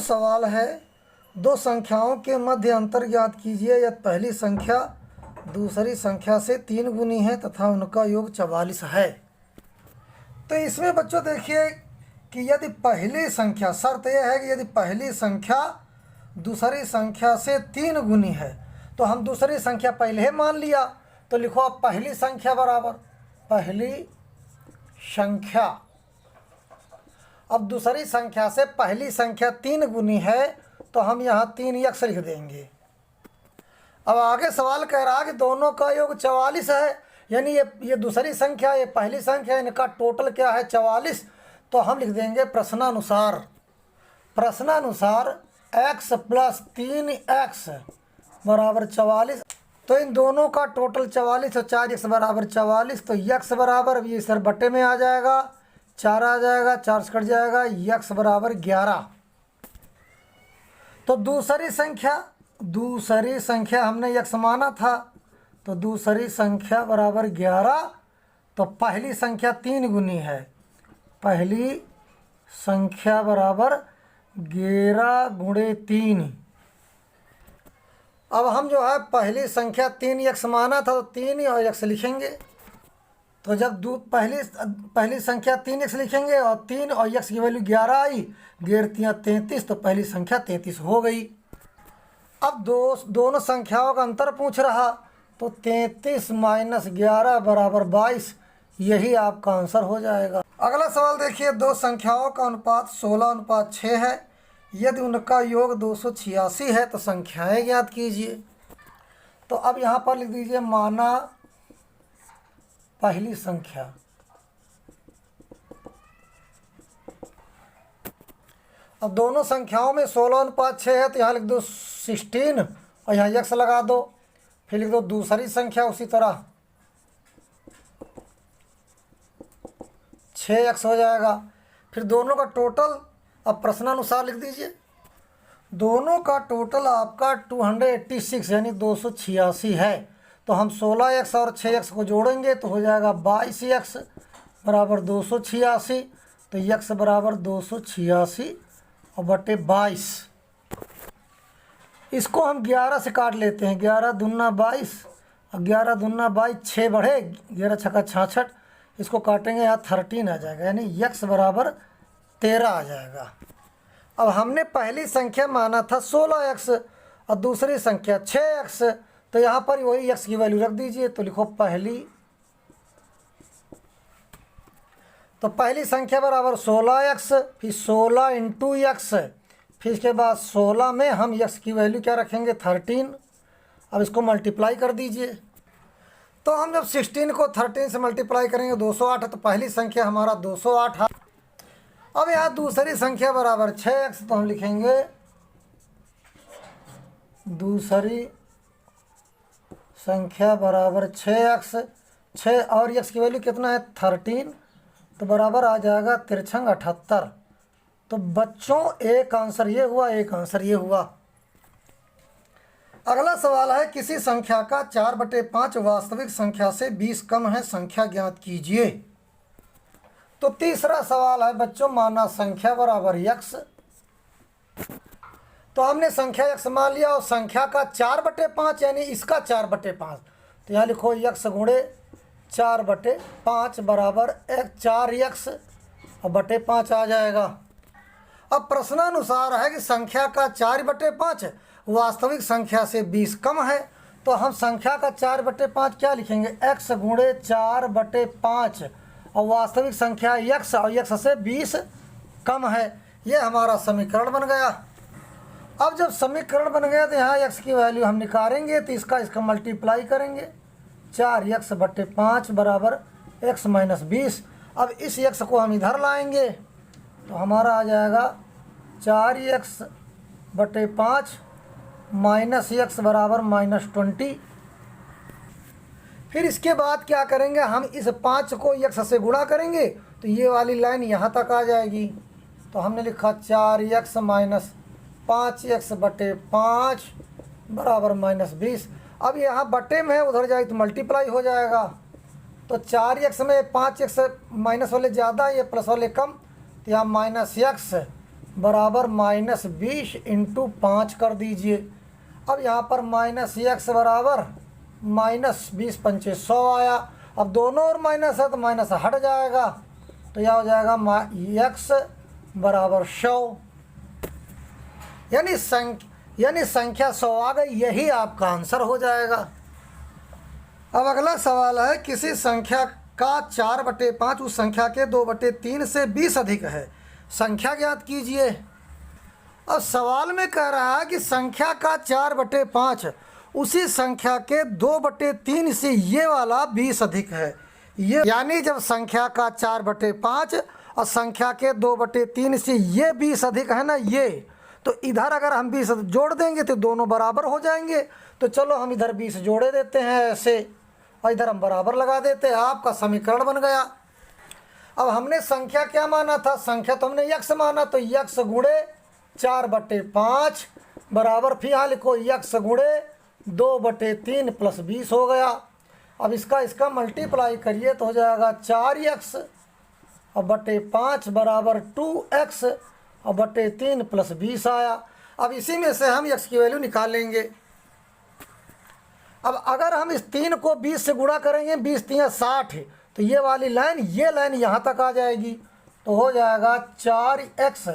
सवाल है, दो संख्याओं के मध्य अंतर ज्ञात कीजिए। यदि पहली संख्या दूसरी संख्या से 3 गुनी है तथा उनका योग 44 है। तो इसमें बच्चों देखिए कि यदि पहली संख्या, शर्त यह है कि यदि पहली संख्या दूसरी संख्या से 3 गुनी है, तो हम दूसरी संख्या पहले ही मान लिया, तो लिखो अब पहली संख्या बराबर पहली संख्या। अब दूसरी संख्या से पहली संख्या 3 गुनी है, तो हम यहाँ 3x लिख देंगे। अब आगे सवाल कह रहा है कि दोनों का योग 44 है, यानी ये दूसरी संख्या, ये पहली संख्या, इनका टोटल क्या है 44। तो हम लिख देंगे प्रश्नानुसार x + 3x बराबर 44। तो इन दोनों का टोटल 44 और 4x बराबर 44। तो x बराबर, अब ये सर बटे में आ जाएगा, 4 आ जाएगा, 4 से कट जाएगा, x बराबर 11। तो दूसरी संख्या हमने x माना था, तो दूसरी संख्या बराबर 11। तो पहली संख्या 3 गुनी है, पहली संख्या बराबर 11 × 3। अब हम जो है पहली संख्या 3x माना था, तो 3 और x लिखेंगे। तो जब पहली संख्या 3x लिखेंगे और 3 और x की वैल्यू 11 आई, 11 × 33, तो पहली संख्या 33 हो गई। अब दोनों संख्याओं का अंतर पूछ रहा, तो 33 - 11 बराबर 22, यही आपका आंसर हो जाएगा। अगला सवाल देखिए, दो संख्याओं का अनुपात 16:6 है। यदि उनका योग 286 है तो संख्याएं ज्ञात कीजिए। तो अब यहाँ पर लिख दीजिए माना पहली संख्या। अब दोनों संख्याओं में 16:6 है, तो यहाँ लिख दो 16 और यहाँ x लगा दो। फिर लिख दो दूसरी संख्या उसी तरह 6x हो जाएगा। फिर दोनों का टोटल अब प्रश्नानुसार लिख दीजिए। दोनों का टोटल आपका 286 यानी 286 है। तो हम 16x और 6x को जोड़ेंगे तो हो जाएगा 22x बराबर 286। तो x बराबर 286 और बटे 22। इसको हम 11 से काट लेते हैं, 11 दूना 22 और 11 दूना 22, 6 बढ़े, 11 छक्का 66। इसको काटेंगे, यहाँ 13 आ जाएगा, यानी x बराबर 13 आ जाएगा। अब हमने पहली संख्या माना था 16x और दूसरी संख्या 6x, तो यहाँ पर वही x की वैल्यू रख दीजिए। तो लिखो पहली संख्या बराबर 16x, फिर 16 × x, फिर इसके बाद 16 में हम x की वैल्यू क्या रखेंगे 13। अब इसको मल्टीप्लाई कर दीजिए। तो हम जब 16 को 13 से मल्टीप्लाई करेंगे 208 है, तो पहली संख्या हमारा 208 है। अब यहाँ दूसरी संख्या बराबर 6x, तो हम लिखेंगे दूसरी संख्या बराबर 6x, 6 और x की वैल्यू कितना है 13, तो बराबर आ जाएगा 3 × 78। तो बच्चों एक आंसर ये हुआ, एक आंसर ये हुआ। अगला सवाल है, किसी संख्या का 4/5 वास्तविक संख्या से 20 कम है, संख्या ज्ञात कीजिए। तो तीसरा सवाल है बच्चों, माना संख्या बराबर x। तो हमने संख्या x मान लिया और संख्या का 4/5 यानी इसका 4/5। तो यहाँ लिखो x × 4/5 बराबर 4x और बटे 5 आ जाएगा। अब प्रश्नानुसार है कि संख्या का 4/5 वास्तविक संख्या से 20 कम है। तो हम संख्या का 4/5 क्या लिखेंगे, x × 4/5 और वास्तविक संख्या x और x से 20 कम है। ये हमारा समीकरण बन गया। अब जब समीकरण बन गया तो यहाँ x की वैल्यू हम निकालेंगे, तो इसका मल्टीप्लाई करेंगे, 4x/5 बराबर x - 20। अब इस x को हम इधर लाएंगे तो हमारा आ जाएगा 4x/5 - x बराबर -20। फिर इसके बाद क्या करेंगे, हम इस 5 को x से गुणा करेंगे तो ये वाली लाइन यहाँ तक आ जाएगी। तो हमने लिखा 4x - 5x/5 बराबर -20। अब यहाँ बटे में है, उधर जाए तो मल्टीप्लाई हो जाएगा। तो 4x में 5x माइनस वाले ज़्यादा, ये प्लस वाले कम, तो यहाँ -x बराबर -20 इंटू 5 कर दीजिए। अब यहाँ पर -x बराबर -20 पंचे 100 आया। अब दोनों और माइनस है तो माइनस हट जाएगा, तो यह हो जाएगा x बराबर 100, यानी संख्या 100 आ गई। यही आपका आंसर हो जाएगा। अब अगला सवाल है, किसी संख्या का 4/5 उस संख्या के 2/3 से 20 अधिक है, संख्या ज्ञात कीजिए। अब सवाल में कह रहा है कि संख्या का 4/5 उसी संख्या के 2/3 से ये वाला 20 अधिक है। ये यानी जब संख्या का 4/5 और संख्या के 2/3 से ये 20 अधिक है ना, ये तो इधर अगर हम 20 जोड़ देंगे तो दोनों बराबर हो जाएंगे। तो चलो हम इधर 20 जोड़े देते हैं ऐसे, और इधर हम बराबर लगा देते हैं। आपका समीकरण बन गया। अब हमने संख्या क्या माना था, संख्या तो हमने x माना, तो x गुणे 4/5 बराबर, फिर यहाँ लिखो x गुणे 2/3 प्लस 20 हो गया। अब इसका मल्टीप्लाई करिए तो हो जाएगा 4x और बटे 5 बराबर 2x और बटे 3 प्लस 20 आया। अब इसी में से हम x की वैल्यू निकालेंगे। अब अगर हम इस 3 को 20 से गुणा करेंगे, 20 3 60, तो ये वाली लाइन, ये लाइन यहाँ तक आ जाएगी, तो हो जाएगा 4x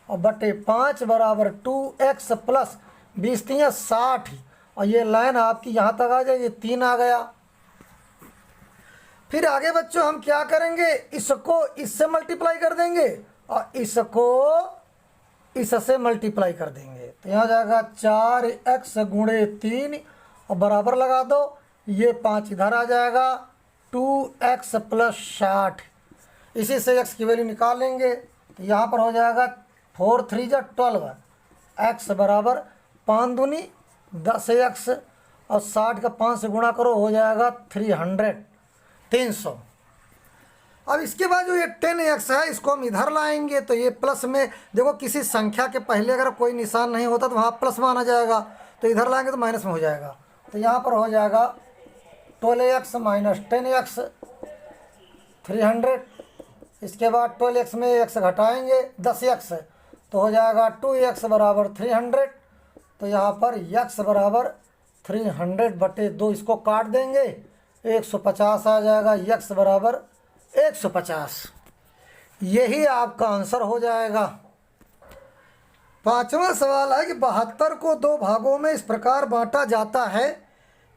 और बटे 5 बराबर 2x प्लस 20 3 60, और ये लाइन आपकी यहाँ तक आ जाएगी, 3 आ गया। फिर आगे बच्चों हम क्या करेंगे, इसको इससे मल्टीप्लाई कर देंगे और इसको इससे मल्टीप्लाई कर देंगे, तो यहाँ जाएगा 4x गुणे 3 और बराबर लगा दो, ये 5 इधर आ जाएगा, 2x प्लस 60। इसी से x की वैल्यू निकालेंगे तो यहाँ पर हो जाएगा 4 3 12, x बराबर 5 दूनी 10x और 60 का 5 से गुणा करो, हो जाएगा 300। अब इसके बाद जो ये 10x है इसको हम इधर लाएंगे, तो ये प्लस में देखो, किसी संख्या के पहले अगर कोई निशान नहीं होता तो वहाँ प्लस माना जाएगा, तो इधर लाएंगे तो माइनस में हो जाएगा। तो यहाँ पर हो जाएगा 12x माइनस 10x 300। इसके बाद 12x में x घटाएंगे 10x, तो हो जाएगा 2x बराबर 300। तो यहाँ पर x बराबर 300 बटे 2, इसको काट देंगे 150 आ जाएगा, x बराबर 150। यही आपका आंसर हो जाएगा। पांचवा सवाल है कि 72 को 2 भागों में इस प्रकार बांटा जाता है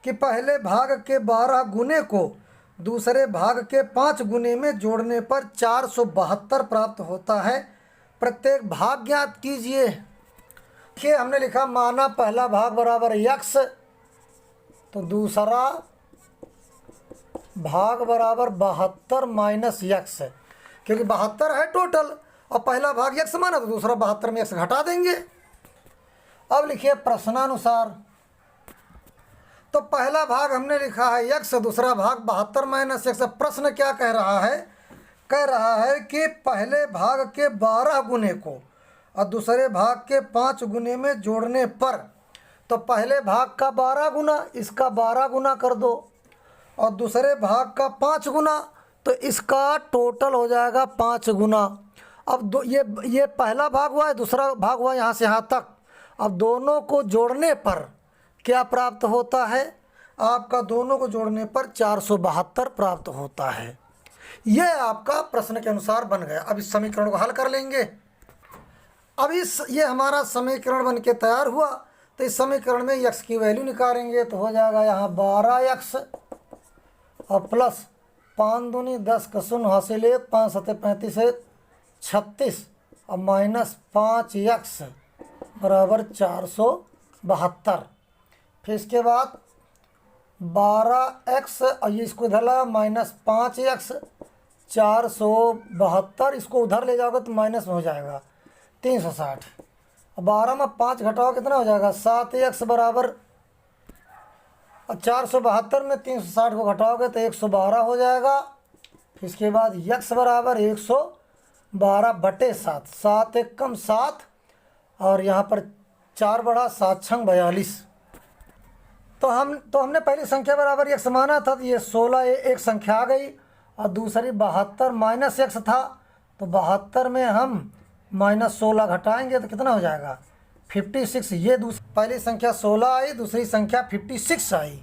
कि पहले भाग के 12 गुने को दूसरे भाग के 5 गुने में जोड़ने पर 472 प्राप्त होता है। प्रत्येक भाग ज्ञात कीजिए। देखिए हमने लिखा, माना पहला भाग बराबर x, तो दूसरा भाग बराबर 72 माइनस x, क्योंकि 72 है टोटल और पहला भाग x माना तो दूसरा 72 में x घटा देंगे। अब लिखिए प्रश्नानुसार, तो पहला भाग हमने लिखा है x, दूसरा भाग 72 माइनस x। प्रश्न क्या कह रहा है, कह रहा है कि पहले भाग के 12 गुने को और दूसरे भाग के 5 गुने में जोड़ने पर, तो पहले भाग का 12 गुना इसका 12 गुना कर दो और दूसरे भाग का 5 गुना, तो इसका टोटल हो जाएगा 5 गुना। अब ये पहला भाग हुआ है, दूसरा भाग हुआ यहाँ से यहाँ तक। अब दोनों को जोड़ने पर क्या प्राप्त होता है, आपका दोनों को जोड़ने पर 472 प्राप्त होता है। यह आपका प्रश्न के अनुसार बन गया। अब इस समीकरण को हल कर लेंगे। अब ये हमारा समीकरण बन के तैयार हुआ, तो इस समीकरण में x की वैल्यू निकालेंगे, तो हो जाएगा यहाँ 12x और प्लस 5 दूनी 10 का 0 हासिल 1, 5 7 35 है 36 और माइनस 5x बराबर 472। फिर इसके बाद 12x और ये इसको इधर लगा माइनस 5x 472, इसको उधर ले जाओगे तो माइनस में हो जाएगा 360। 12 में 5 घटाओ कितना हो जाएगा 7x बराबर, और 472 में 360 को घटाओगे तो 112 हो जाएगा। फिर इसके बाद x बराबर 112 बटे 7, 7 एक कम 7 और यहाँ पर 4 बढ़ा 7 छंग 42। तो हमने पहली संख्या बराबर x माना था, तो ये 16 एक संख्या आ गई और दूसरी 72 माइनस x था, तो 72 में हम -16 घटाएंगे तो कितना हो जाएगा 56। ये पहली संख्या 16 आई, दूसरी संख्या 56 आई।